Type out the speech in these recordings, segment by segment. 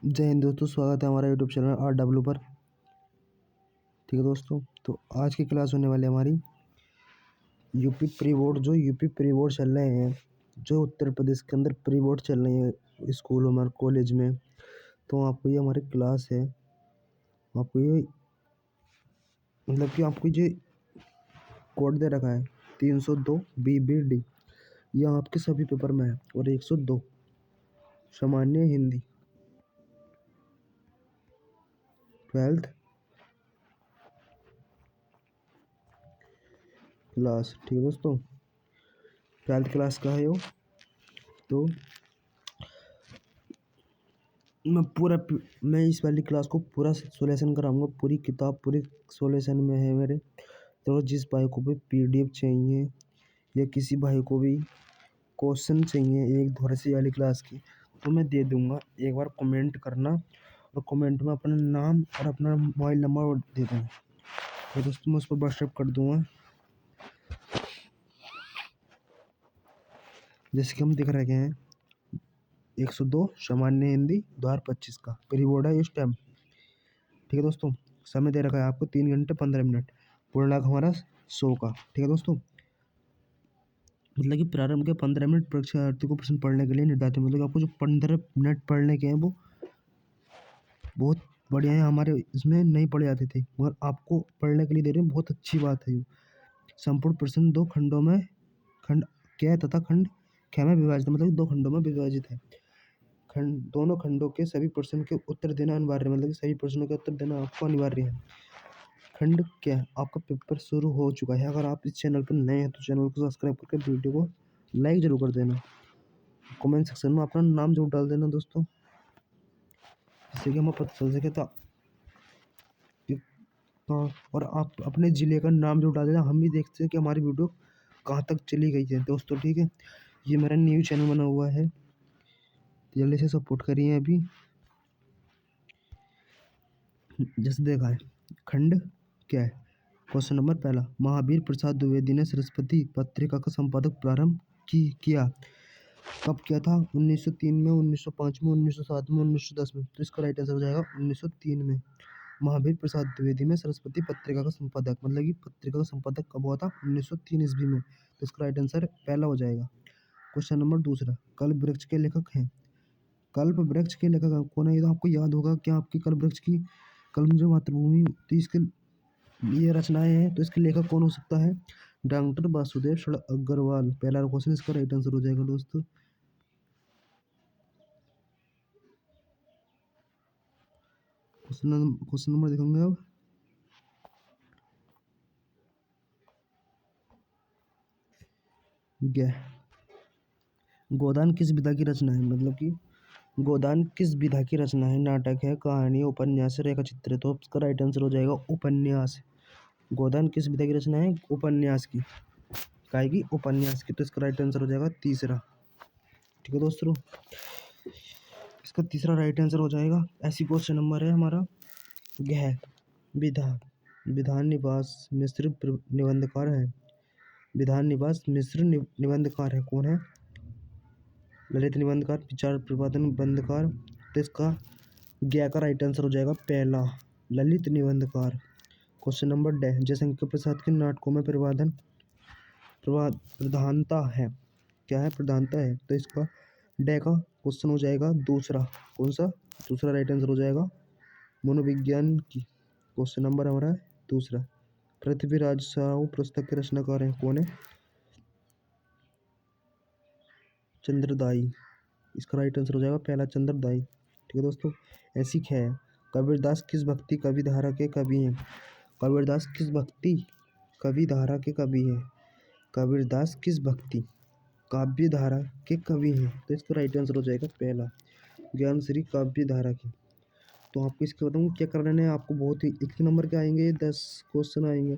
जय हिंद दोस्तों, स्वागत है हमारा यूट्यूब चैनल RW पर। ठीक है दोस्तों, तो आज की क्लास होने वाली है हमारी यूपी प्री बोर्ड। जो यूपी प्री बोर्ड चल रहे हैं, जो उत्तर प्रदेश के अंदर प्री बोर्ड चल रहे हैं स्कूलों में और कॉलेज में, तो आपको ये हमारी क्लास है। आपको ये मतलब कि आपको ये कोड दे रखा है 302 BBD। यह आपके सभी पेपर में है। और 102 सामान्य हिंदी 12th क्लास। ठीक है दोस्तों, 12th क्लास का है वो। तो मैं इस वाली क्लास को पूरा सोल्यूशन कराऊंगा। पूरी किताब पूरी सोल्यूशन में है मेरे। तो जिस भाई को भी PDF चाहिए या किसी भाई को भी क्वेश्चन चाहिए एक धोरेसी वाली क्लास की, तो मैं दे दूंगा। एक बार कमेंट करना और कमेंट में अपना नाम और अपना मोबाइल नंबर दे देना। तो दोस्तों मैं उस पर व्हाट्सएप कर दूंगा। जैसे कि हम दिख रहे हैं 102 सामान्य हिंदी 2025 का प्री बोर्ड है इस टाइम। ठीक है दोस्तों, समय दे रखा है आपको 3 घंटे 15 मिनट, पूर्णांक हमारा 100 का। ठीक है दोस्तों, मतलब कि प्रारंभ के 15 मिनट परीक्षार्थी को प्रश्न पढ़ने के लिए निर्धारित है। मतलब कि आपको जो 15 मिनट पढ़ने के हैं वो बहुत बढ़िया है। हमारे इसमें नहीं पढ़े जाते थे, मगर आपको पढ़ने के लिए दे रहे हैं, बहुत अच्छी बात है। संपूर्ण प्रश्न 2 खंडों में खंड क तथा खंड ख में विभाजित है। मतलब कि 2 खंडों में विभाजित है। दोनों खंडों के सभी प्रश्न के उत्तर देना अनिवार्य है। मतलब कि सभी प्रश्नों के उत्तर देना आपको अनिवार्य है। खंड क्या है, आपका पेपर शुरू हो चुका है। अगर आप इस चैनल पर नए हैं तो चैनल को सब्सक्राइब करके वीडियो को लाइक जरूर कर देना। कमेंट सेक्शन में अपना नाम जरूर डाल देना दोस्तों, जिससे कि हमें पता चल सके। तो और आप अपने ज़िले का नाम जरूर डाल देना, हम भी देखते हैं कि हमारी वीडियो कहाँ तक चली गई है दोस्तों। ठीक है, ये मेरा न्यू चैनल बना हुआ है, जल्दी से सपोर्ट करिए। अभी जैसे देखा है, खंड क्या है। क्वेश्चन नंबर पहला, महावीर प्रसाद द्विवेदी ने सरस्वती पत्रिका का संपादक प्रारंभ किया। कब किया था? 1903 में, 1905 में, 1907 में, 1910 में। तो इसका राइट आंसर हो जाएगा 1903 में। महावीर प्रसाद द्विवेदी में सरस्वती पत्रिका का संपादक, मतलब कि पत्रिका का संपादक कब हुआ था? 1903 ईस्वी में। तो इसका राइट आंसर पहला हो जाएगा। क्वेश्चन नंबर दूसरा, कल्प वृक्ष के लेखक हैं। कल्प वृक्ष के लेखक कौन है? ये तो आपको याद होगा। क्या आपकी कल्प वृक्ष की कलम जो मातृभूमि तो इसके ये रचनाएं हैं, तो इसके लेखक कौन हो सकता है? डॉक्टर वासुदेव शरद अग्रवाल। पहला क्वेश्चन इसका राइट आंसर हो जाएगा दोस्तों। क्वेश्चन नंबर देखेंगे अब। गोदान किस विधा की रचना है? मतलब कि गोदान किस विधा की रचना है? नाटक है, कहानी, उपन्यास, रेखा चित्र। तो इसका राइट आंसर हो जाएगा उपन्यास। गोदान किस विधा की रचना है? उपन्यास की। काय की? उपन्यास की। तो इसका राइट आंसर हो जाएगा तीसरा। ठीक है दोस्तों, इसका तीसरा राइट आंसर हो जाएगा। ऐसी क्वेश्चन नंबर है हमारा गह विधा। विधान निवास मिश्र निबंधकार है। विधान निवास मिश्र निबंधकार है। कौन है? ललित निबंधकार, विचार प्रतिपादन निबंधकार। तो इसका ज्ञ का राइट आंसर हो जाएगा पहला, ललित निबंधकार। Question number D, Jaishankar Prasad के नाटकों में प्रधानता है। क्या है? प्रधानता है। तो इसका डे का क्वेश्चन हो जाएगा दूसरा। कौन सा? दूसरा राइट आंसर हो जाएगा मनोविज्ञान की। क्वेश्चन नंबर हमारा है दूसरा। पृथ्वीराज साहू पुस्तक के रचनाकार हैं। कौन है? चंद्रदाई। इसका राइट आंसर हो जाएगा पहला, चंद्रदाई। ठीक है दोस्तों, ऐसी है। कबीरदास किस भक्ति कवि धारा के कवि हैं? कबीरदास किस भक्ति कवि धारा के कवि हैं? कबीरदास किस भक्ति काव्य धारा के कवि हैं? तो इसका राइट आंसर हो जाएगा पहला, ज्ञान श्री काव्य धारा की। तो आपको इसके बताऊँ क्या करना है। आपको बहुत ही एक नंबर के आएंगे 10 क्वेश्चन आएंगे।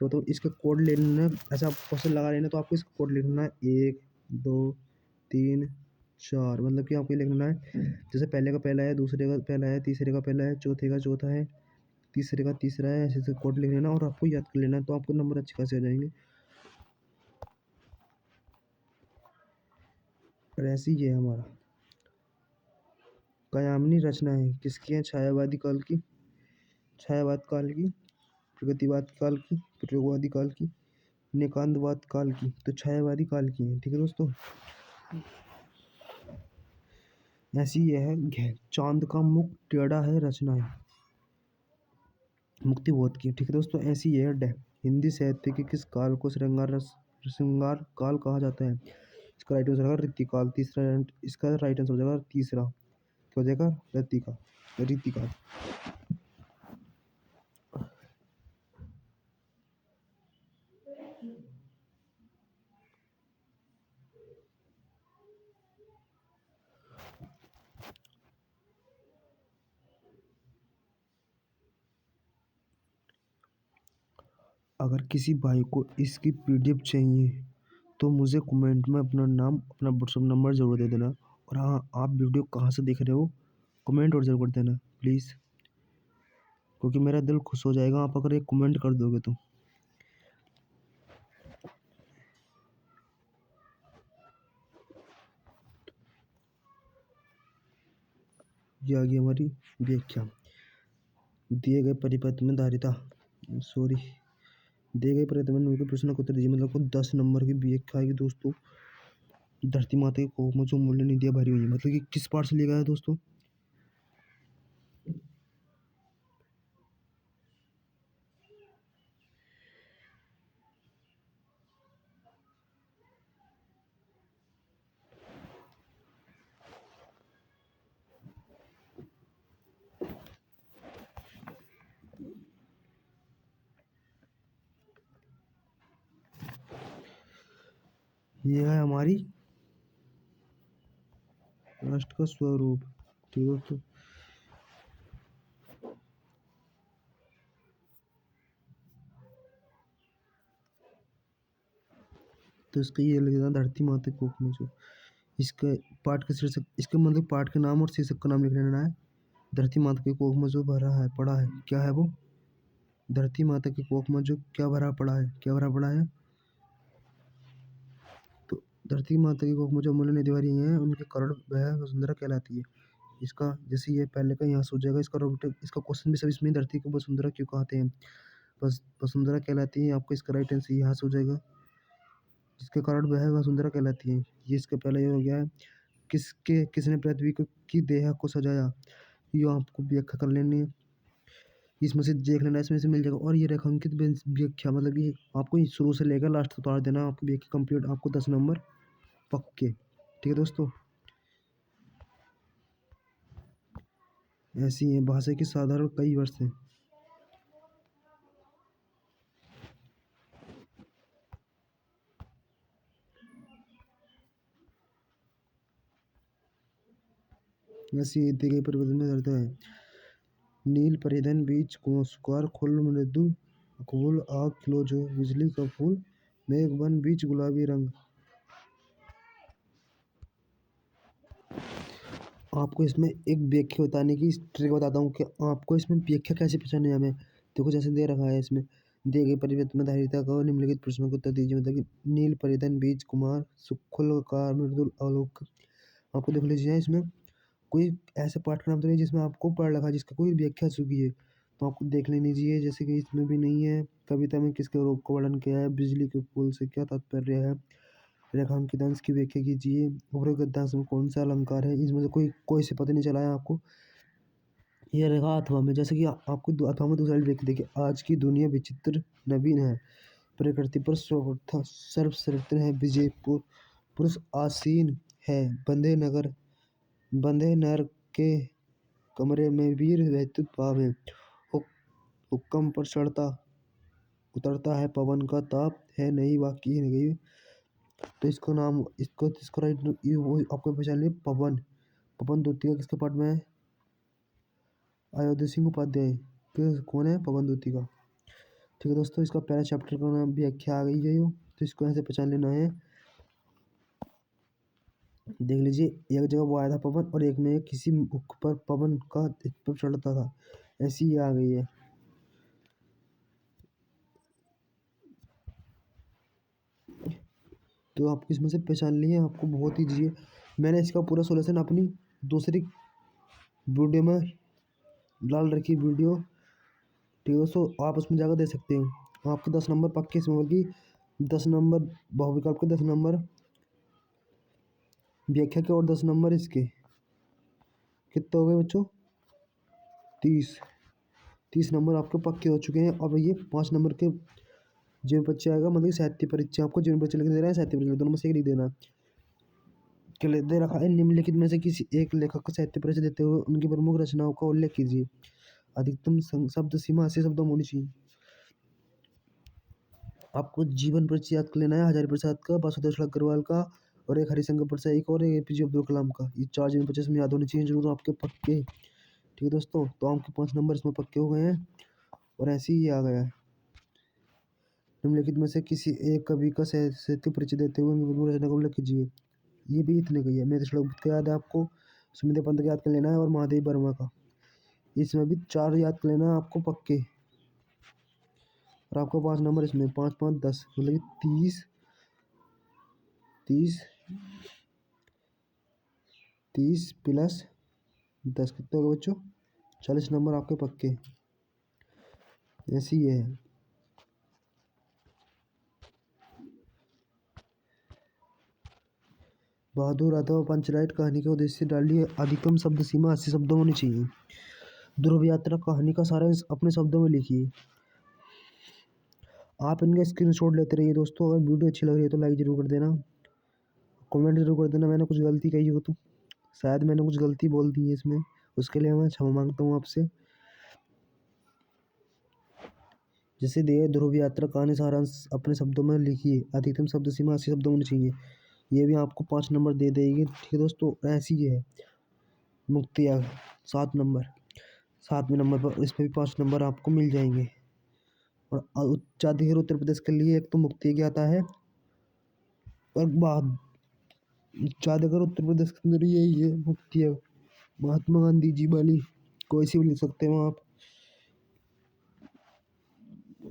तो इसका कोड ले लेना। ऐसा आप क्वेश्चन लगा लेना, तो आपको इसका कोड लिखना है 1 2 3 4। मतलब कि आपको ये लिखना है, जैसे पहले का पहला है, दूसरे का पहला है, तीसरे का पहला है, चौथे का चौथा है, तीसरे का तीसरा है। ऐसे ऐसे कोड लिख लेना और आपको याद कर लेना, तो आपको नंबर अच्छे खासे आ जाएंगे। और ऐसे ही है हमारा कयामनी रचनाएं किसकी हैं? छायावाद काल की, प्रगतिवाद काल की, प्रयोगवादी काल की, निकांतवाद काल की। तो छायावादी काल की है। ठीक है दोस्तों, ऐसी यह है चांद का मुख टेढ़ा है रचनाएं मुक्तिबोध की। ठीक है दोस्तों, ऐसी यह हिंदी साहित्य के किस काल को श्रृंगार काल कहा जाता है? इसका राइट आंसर होगा रीतिकाल। इसका राइट आंसर हो जाएगा तीसरा, क्या हो जाएगा? रीतिकाल। अगर किसी भाई को इसकी पीडीएफ चाहिए तो मुझे कमेंट में अपना नाम, अपना व्हाट्सअप नंबर ज़रूर दे देना। और हाँ, आप वीडियो कहाँ से देख रहे हो कमेंट और ज़रूर कर देना प्लीज़, क्योंकि मेरा दिल खुश हो जाएगा आप अगर एक कमेंट कर दोगे तो। ये आ गई हमारी व्याख्या। दिए गए परिपथ में धारिता दिए गए परिपथ में निम्नलिखित प्रश्न का उत्तर दीजिए। मतलब को 10 नंबर की व्याख्या आएगी दोस्तों। धरती माता की कोख में जो मूल्य निधियां भरी हुई है, मतलब कि किस पार्ट से लिया गया है दोस्तों? ये है हमारी राष्ट्र का स्वरूप। ठीक है दोस्तों, तो इसका ये लगेगा धरती माता की कोख में जो। इसका पाठ का शीर्षक, इसके मतलब पाठ के नाम और शीर्षक का नाम लिख लेना है। धरती माता की कोख में जो भरा है पड़ा है, क्या है वो? धरती माता की कोख में जो क्या भरा पड़ा है, क्या भरा पड़ा है? तो धरती माता की कोख में जो अमूल्य निधि भरी है उनके कारण वह वसुंधरा कहलाती है। इसका जैसे ये पहले का यहाँ से हो जाएगा, इसका क्वेश्चन भी सब इसमें, धरती को वसुंधरा क्यों कहते हैं? बस वसुंधरा कहलाती है, आपको इसका राइट आंसर यहाँ से हो जाएगा, जिसके कारण वह वसुंधरा कहलाती है। ये इसका पहला ये हो गया है। किसने पृथ्वी को की देह को सजाया? ये आपको व्याख्या कर लेनी है, इसमें से देख लेना, इसमें से मिल जाएगा। और ये रेखांकित व्याख्या मतलब ये आपको शुरू से लेकर लास्ट तक उतार देना, आपकी व्याख्या कंप्लीट, आपको 10 नंबर पक्के। ठीक है दोस्तों, ऐसी है भाषा की साधारण कई वर्ष हैं। ऐसी दी गई परिवर्तन में रहता है। नील परिधन बीच कुंवर खुल मृदु अकबुल आग खिलो जो बिजली का फूल मेघ बन बीच गुलाबी रंग। आपको इसमें एक व्याख्या बताने की ट्रिक बताता हूँ कि आपको इसमें व्याख्या कैसे पहचाननी है हमें। देखो जैसे दे रखा है इसमें, दिए गए परिवर्तन में धारिता का निम्नलिखित प्रश्नों को उत्तर दीजिए। मतलब कि नील परिधन बीज कुमार सुखुल कार मृदुल आलोक। आपको देख लीजिए इसमें कोई ऐसे पाठ का नाम तो नहीं जिसमें आपको पढ़ रखा है जिसका कोई व्याख्या चुकी है, तो आपको देख लेनी चाहिए। जैसे कि इसमें भी नहीं है। कविता में किसके रूप का वर्णन किया है? बिजली के फूल से क्या तात्पर्य है? रेखांकित अंश की व्याख्या कीजिए। उपरोक्त अंश में कौन सा अलंकार है? इसमें से कोई कोई से पता नहीं चला है आपको। ये रेखा अथवा में, जैसे कि आपको अथवा में दूसरा व्याख्या देखिए, आज की दुनिया विचित्र नवीन है, प्रकृति पर सर्वश्रेष्ठ है, विजय पुरुष आसीन है, बंधे नर के कमरे में वीर वैद्युत भाव है, हुक्म पर चढ़ता उतरता है, पवन का ताप है, नई वाकी है गई। तो इसको राइट वो आपको पहचान लिया, पवन द्वितीय का किसके पार्ट में है? अयोध्या सिंह उपाध्याय कौन है? पवन द्वितीय का। ठीक है दोस्तों, इसका पहला चैप्टर का नाम व्याख्या आ गई है यो, तो इसको ऐसे पहचान लेना है। देख लीजिए, एक जगह वो आया था पवन और एक में किसी मुख पर पवन का पर चढ़ता था, ऐसी ये आ गई है। तो आपको इसमें से पहचान लिए, आपको बहुत ईजी है। मैंने इसका पूरा सोल्यूशन अपनी दूसरी वीडियो में डाल रखी वीडियो, ठीक है दोस्तों, आप उसमें जाकर दे सकते हो। आपके 10 नंबर पक्के इसमें होगी, 10 नंबर बहुविकल्प के, 10 नंबर व्याख्या के और 10 नंबर इसके। कितने हो गए बच्चों? 30। 30 नंबर आपके पक्के हो चुके हैं। अब ये 5 नंबर के जिन बच्चे आएगा, मतलब साहित्य परीक्षा आपको जिन बच्चे लिख दे रहे हैं, साहित्य परीक्षा दोनों में से एक लिख देना। क्या दे रखा है? निम्नलिखित में से किसी एक लेखक को साहित्य परीक्षा देते हुए उनकी प्रमुख रचनाओं का उल्लेख कीजिए। अधिकतम शब्द सीमा 80 शब्दों में होनी चाहिए। आपको जीवन परिचय याद कर लेना है, हजारी प्रसाद का, वासुदेव अग्रवाल का, और एक हरिशंकर प्रसाद एक, और एक एपीजे अब्दुल कलाम का। ये 4 जीवन परिचय में याद होने चाहिए जरूर आपके पक्के। ठीक है दोस्तों, तो आपके 5 नंबर इसमें पक्के हो गए हैं। और ऐसे ही आ गया है, निम्नलिखित में से किसी एक कवि का साहित्य परिचय देते हुए उनकी रचना का उल्लेख कीजिए। ये भी इतने का ही है। मेरे श्लोक का याद है आपको, सुमित पंत का याद कर लेना है, और महादेव वर्मा का। इसमें भी 4 याद कर लेना है आपको पक्के। और आपको 5 नंबर इसमें, 5 5 10, मतलब 30 30 30 प्लस 10 कितने हो गए बच्चों? 40 नंबर आपके पक्के। ऐसी है। बहादुर अथवा पंचराइट कहानी के उद्देश्य डालिए। अधिकतम शब्द सीमा 80 शब्दों में होनी चाहिए। ध्रुव यात्रा कहानी का सारांश अपने शब्दों में लिखिए। आप इनका स्क्रीनशॉट लेते रहिए दोस्तों। अगर वीडियो अच्छी लग रही है तो लाइक जरूर कर देना, कमेंट जरूर कर देना। मैंने कुछ गलती कही हो तो, शायद मैंने कुछ गलती बोल दी है इसमें, उसके लिए मैं क्षमा मांगता हूँ आपसे। जैसे दिए, ध्रुव यात्रा कहानी सारांश अपने शब्दों में लिखिए। अधिकतम शब्द सीमा 80 शब्दों में होनी चाहिए। ये भी आपको 5 नंबर दे देगी। ठीक है दोस्तों, ऐसी है। मुक्ति 7 नंबर, 7वें नंबर पर इस पर भी 5 नंबर आपको मिल जाएंगे। और उच्चाधिकार उत्तर प्रदेश के लिए एक तो मुक्ति क्या आता है, और बाद उच्चाधिकार उत्तर प्रदेश के अंदर यही है, मुक्ति है। महात्मा गांधी जी वाली कोई सी भी लिख सकते हो आप।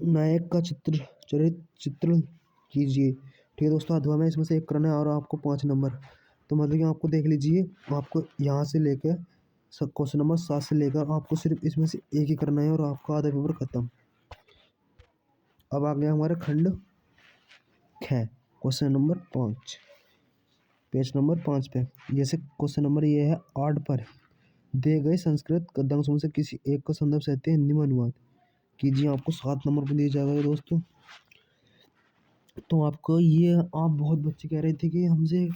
नायक का चित्र कीजिए। ठीक है दोस्तों, अथवा में इसमें से एक करना है, और आपको 5 नंबर। तो मतलब कि आपको देख लीजिए, आपको यहाँ से लेकर क्वेश्चन नंबर 7 से लेकर आपको सिर्फ इसमें से एक ही करना है, और आपका आधा पेपर खत्म। अब आ गया हमारा खंड ख, क्वेश्चन नंबर 5, पेज नंबर 5 पे। जैसे क्वेश्चन नंबर ये है 8 पर, दिए गए संस्कृत गद्यांशों में से किसी एक का संदर्भ साहित्य हिंदी में अनुवाद कीजिए। आपको 7 नंबर पर दिया जाएगा दोस्तों। तो आपको ये, आप बहुत बच्चे कह रहे थे कि हमसे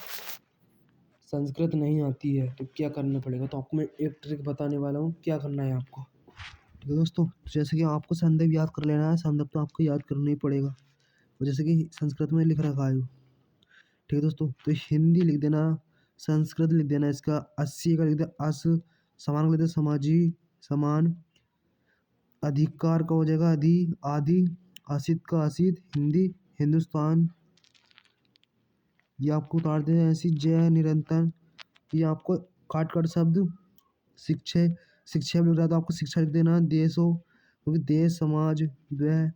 संस्कृत नहीं आती है तो क्या करना पड़ेगा, तो आपको मैं एक ट्रिक बताने वाला हूँ, क्या करना है आपको। ठीक है दोस्तों, तो जैसे कि आपको संदर्भ याद कर लेना है। संदर्भ तो आपको याद करना ही पड़ेगा, और जैसे कि संस्कृत में लिख रखा है। ठीक है दोस्तों, तो हिंदी लिख देना, संस्कृत लिख देना, इसका 80 का लिख देना अस, समान का लिख देना समाजी, समान, अधिकार का हो जाएगा अधि, आदि, आसित का असित, हिंदी, हिंदुस्तान। ये आपको उतार देना ऐसी, जय, निरंतर। ये आपको काट काट शब्द, शिक्षा, शिक्षा में लिख रहा तो आपको शिक्षा लिख देना, देश हो क्योंकि देश, समाज, द्वय,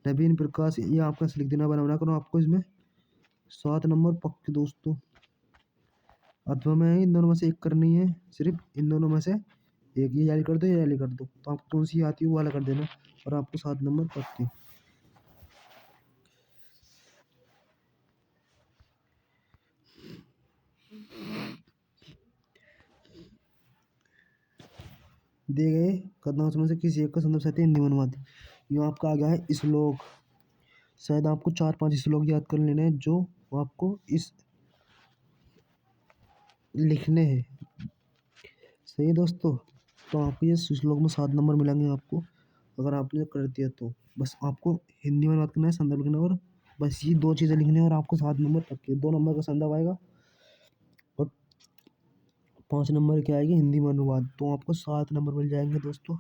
नवीन, प्रकाश, ये आपका लिख देना बना करो। आपको इसमें 7 नंबर पक्के दोस्तों। अथवा में इन दोनों में से एक करनी है, सिर्फ इन दोनों में से एक। ये याली कर दो, ये याली कर दो, तो आपको कौन सी आती है वो वाला कर देना, और आपको 7 नंबर पक्के। दिए गए कदमों में से किसी एक का संदर्भ साहित्य हिंदी में अनुवाद। ये आपका आ गया है श्लोक। शायद आपको 4-5 श्लोक याद कर लेने हैं, जो आपको इस लिखने हैं। सही है दोस्तों, तो आपको ये श्लोक में 7 नंबर मिलेंगे आपको, अगर आपने कर दिया तो। बस आपको हिंदी में बात करना है, संदर्भ लिखना है, और बस ये 2 चीज़ें लिखनी है, और आपको 7 नंबर पक्के। 2 नंबर का संदर्भ आएगा, और 5 नंबर क्या आएगी, हिंदी में अनुवाद। तो आपको 7 नंबर मिल जाएंगे दोस्तों।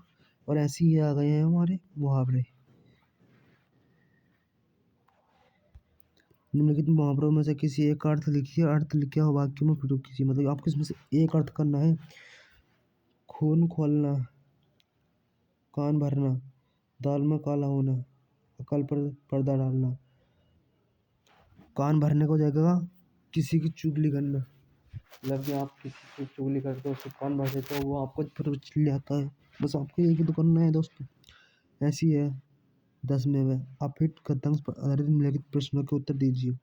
और ऐसे ही आ गए हैं हमारे मुहावरे। निम्नलिखित मुहावरों में से किसी एक का अर्थ लिखिए। अर्थ लिखे हो वाक्य में प्रयोग कीजिए। मतलब आपको इसमें से एक अर्थ करना है। खून खोलना, कान भरना, दाल में काला होना, अकल पर पर्दा डालना। कान भरने को जाएगा किसी की चुगली करना, मतलब कि आप किसी से चुगली करते हो, उसको कान भर देते हो, वो आपको फिर चिल्ला आता है। बस आपको यही तो करना है दोस्तों। ऐसी है 10 में वह आप हिट कथांश पर आधारित निम्नलिखित प्रश्नों के उत्तर दीजिए।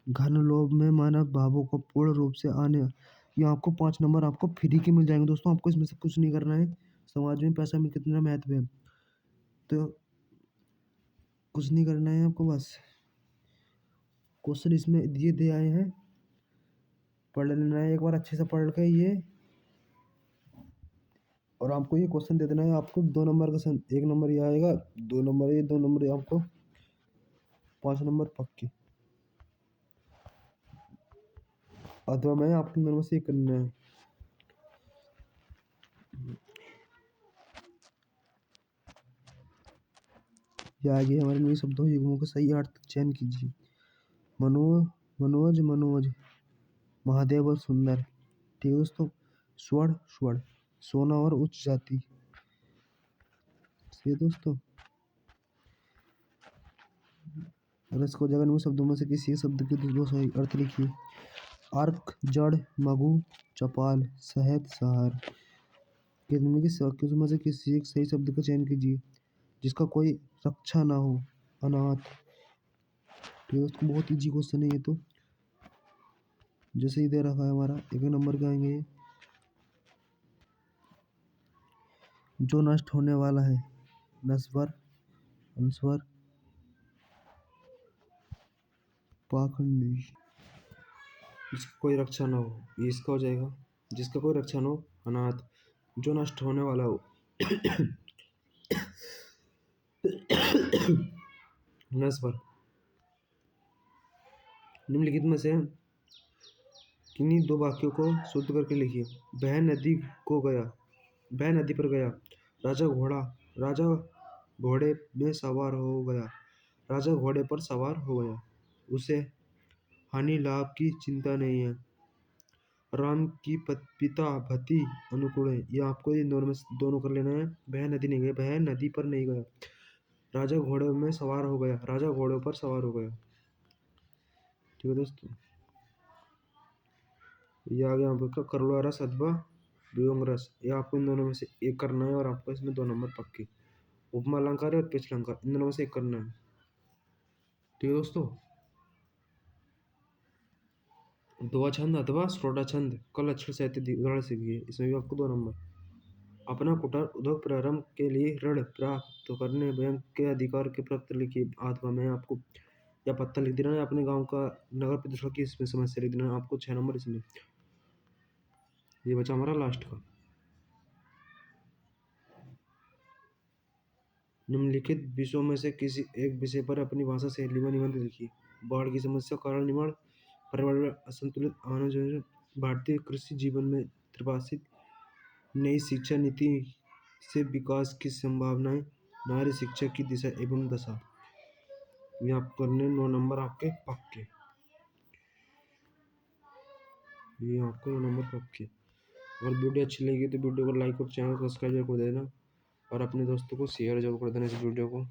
घन लोभ में मानव भावों को पूर्ण रूप से आने, ये आपको 5 नंबर आपको फ्री के मिल जाएंगे दोस्तों। आपको इसमें से कुछ नहीं करना है। समाज में पैसा में कितना महत्व है, तो कुछ नहीं करना है आपको, बस क्वेश्चन इसमें दिए आए हैं, पढ़ लेना है एक बार अच्छे से पढ़ के ये, और आपको ये क्वेश्चन दे देना है। आपको 2 नंबर का 1 नंबर ये आएगा, 2 नंबर ये, 2 नंबर ये, आपको 5 नंबर पक्के। अथवा मैं आपके नंबर से ये करना है। ये आगे हमारे नए शब्दों युग्मों का सही अर्थ चयन कीजिए। मनो मनोज मनोज, महादेव और सुंदर। ठीक है दोस्तों। स्वर्ण स्वर्ण, सोना और उच्च जाति। सही है दोस्तों। और इसको जगह में शब्दों में से किसी एक शब्द के दो सही अर्थ लिखिए। अर्क, जड़, मगु, चपाल, शहद, सहार। किसमें से किसी एक सही शब्द का चयन कीजिए जिसका कोई रक्षा ना हो। अनाथ। ठीक है दोस्तों, बहुत इजी क्वेश्चन है ये तो। जैसे ही दे रखा है हमारा 1 नंबर का आएंगे, जो नष्ट होने वाला है। नश्वर, अनस्वर, पाखंडी। जिसका कोई रक्षा ना हो, ये इसका हो जाएगा। जिसका कोई रक्षा ना हो, अनाथ। जो नष्ट होने वाला हो, नश्वर। निम्नलिखित में से किन्हीं दो वाक्यों को शुद्ध करके लिखिए। वह नदी को गया, वह नदी पर गया। राजा घोड़े में सवार हो गया। राजा घोड़े पर सवार हो गया। उसे हानि लाभ की चिंता नहीं है। राम की पिता भति अनुकूल है। ये आपको इन दोनों में दोनों कर लेना है। वह नदी नहीं गया, वह नदी पर नहीं गया। राजा घोड़े में सवार हो गया, राजा घोड़े पर सवार हो गया। ठीक है दोस्तों। ये आ गया आपका करुणा रस अथवा वियोग रस। ये आपको इन दोनों में से एक करना है, और आपको इसमें 2 नंबर पक्के। उपमा अलंकार और पिछला अलंकार, इन दोनों में से एक करना है। ठीक है दोस्तों। दोहा छंद अथवा श्रोता छंद का लक्षण साहित्य उदाहरण सीखिए। इसमें भी आपको 2 नंबर। अपना कुटीर उद्योग प्रारंभ के लिए ऋण प्राप्त करने बैंक के अधिकार के पत्र लिखिए। अथवा में आपको या पत्ता लिख देना है, अपने गांव का नगर प्रतिष्ठा की इसमें समस्या लिख देना है। आपको 6 नंबर इसमें। ये बचा हमारा लास्ट का। निम्नलिखित विषयों में से किसी एक विषय पर अपनी भाषा शैली में निबंध लिखिए। बाढ़ की समस्या, कारण निवारण, पर्यावरण असंतुलित, आने जाने, भारतीय कृषि जीवन में त्रिभाषिक, नई शिक्षा नीति से विकास की संभावनाएं, नारी शिक्षा की दिशा एवं दशा। ये आप करने 9 नंबर आपके पक्के। ये आपको 9 नंबर पक्के। अगर वीडियो अच्छी लगी तो वीडियो को लाइक और चैनल को सब्सक्राइब जरूर कर देना, और अपने दोस्तों को शेयर जरूर कर देना इस वीडियो को।